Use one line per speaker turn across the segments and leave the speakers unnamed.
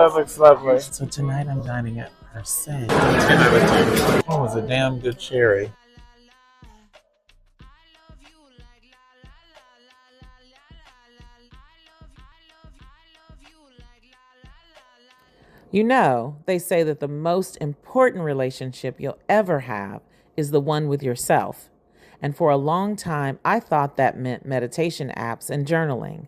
That looks lovely. So tonight I'm dining at Merced. 10 out of 10. Oh, it was a damn good cherry.
You know, they say that the most important relationship you'll ever have is the one with yourself. And for a long time, I thought that meant meditation apps and journaling,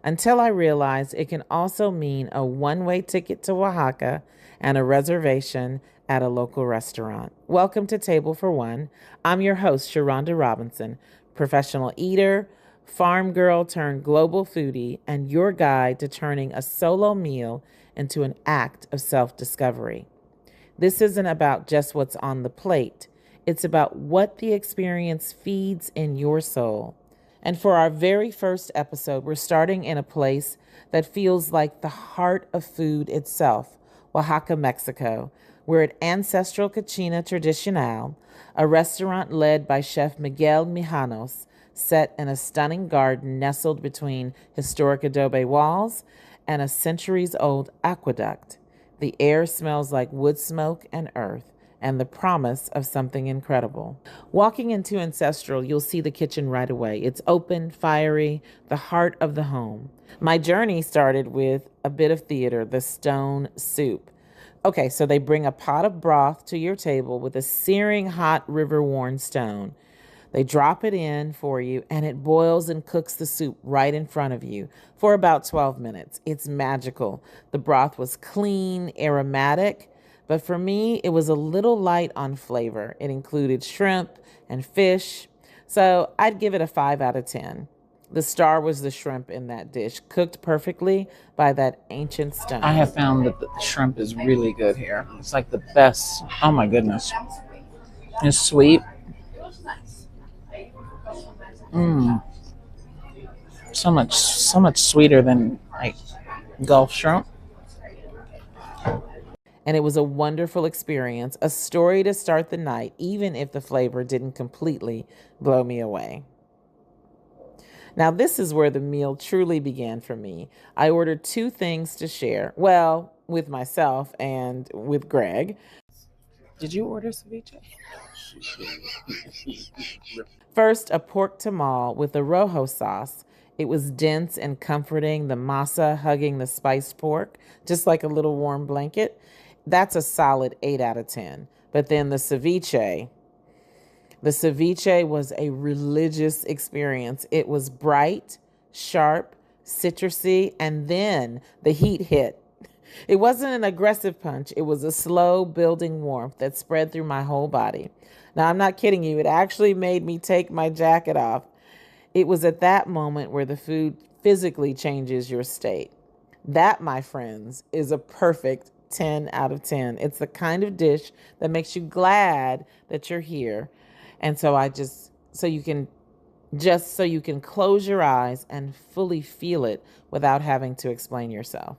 until I realized it can also mean a one-way ticket to Oaxaca and a reservation at a local restaurant. Welcome to Table for One. I'm your host, Sharonda Robinson, professional eater, farm girl turned global foodie, and your guide to turning a solo meal into an act of self-discovery. This isn't about just what's on the plate. It's about what the experience feeds in your soul. And for our very first episode, we're starting in a place that feels like the heart of food itself, Oaxaca, Mexico. We're at Ancestral Cocina Tradicional, a restaurant led by Chef Miguel Mijanos, set in a stunning garden nestled between historic adobe walls and a centuries-old aqueduct. The air smells like wood smoke and earth, and the promise of something incredible. Walking into Ancestral, you'll see the kitchen right away. It's open, fiery, the heart of the home. My journey started with a bit of theater, the stone soup. Okay, so they bring a pot of broth to your table with a searing hot river-worn stone. They drop it in for you, and it boils and cooks the soup right in front of you for about 12 minutes. It's magical. The broth was clean, aromatic, but for me, it was a little light on flavor. It included shrimp and fish, so I'd give it a 5 out of 10. The star was the shrimp in that dish, cooked perfectly by that ancient stone.
I have found that the shrimp is really good here. It's like the best. Oh my goodness. It's sweet. So much sweeter than like Gulf shrimp.
And it was a wonderful experience, a story to start the night, even if the flavor didn't completely blow me away. Now, this is where the meal truly began for me. I ordered 2 things to share. Well, with myself and with Greg.
Did you order ceviche?
First, a pork tamal with a rojo sauce. It was dense and comforting, the masa hugging the spiced pork, just like a little warm blanket. That's a solid 8 out of 10. But then the ceviche was a religious experience. It was bright, sharp, citrusy, and then the heat hit. It wasn't an aggressive punch. It was a slow building warmth that spread through my whole body. Now, I'm not kidding you. It actually made me take my jacket off. It was at that moment where the food physically changes your state. That, my friends, is a perfect 10 out of 10. It's the kind of dish that makes you glad that you're here. And so you can close your eyes and fully feel it without having to explain yourself.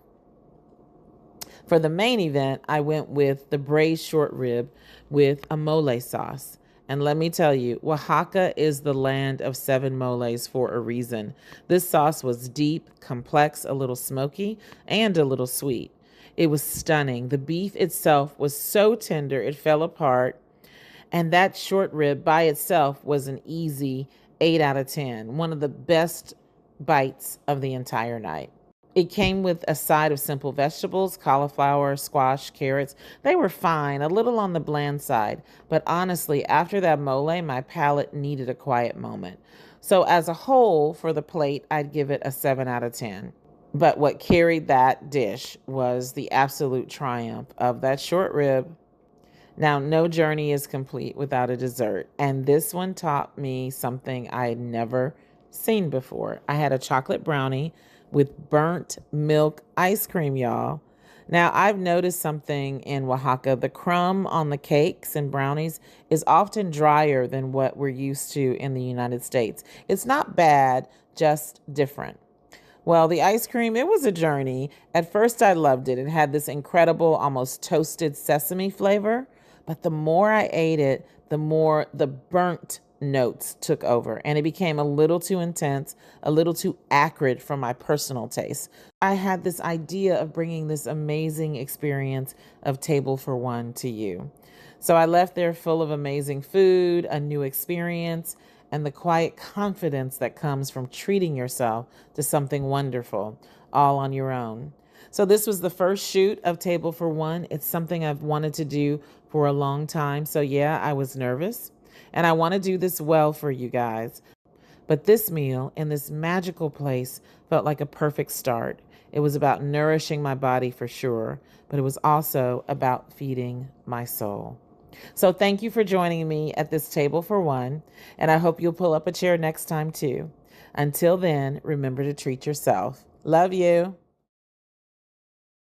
For the main event, I went with the braised short rib with a mole sauce. And let me tell you, Oaxaca is the land of 7 moles for a reason. This sauce was deep, complex, a little smoky, and a little sweet. It was stunning. The beef itself was so tender it fell apart. And that short rib by itself was an easy 8 out of 10. One of the best bites of the entire night. It came with a side of simple vegetables, cauliflower, squash, carrots. They were fine, a little on the bland side. But honestly, after that mole, my palate needed a quiet moment. So as a whole, for the plate, I'd give it a 7 out of 10. But what carried that dish was the absolute triumph of that short rib. Now, no journey is complete without a dessert, and this one taught me something I had never seen before. I had a chocolate brownie with burnt milk ice cream, y'all. Now, I've noticed something in Oaxaca. The crumb on the cakes and brownies is often drier than what we're used to in the United States. It's not bad, just different. Well, the ice cream, it was a journey. At first, I loved it. It had this incredible, almost toasted sesame flavor. But the more I ate it, the more the burnt notes took over, and it became a little too intense, a little too acrid for my personal taste. I had this idea of bringing this amazing experience of Table for One to you. So I left there full of amazing food, a new experience, and the quiet confidence that comes from treating yourself to something wonderful, all on your own. So this was the first shoot of Table for One. It's something I've wanted to do for a long time. So yeah, I was nervous, and I want to do this well for you guys. But this meal in this magical place felt like a perfect start. It was about nourishing my body for sure, but it was also about feeding my soul. So thank you for joining me at this Table for One, and I hope you'll pull up a chair next time too. Until then, remember to treat yourself. Love you.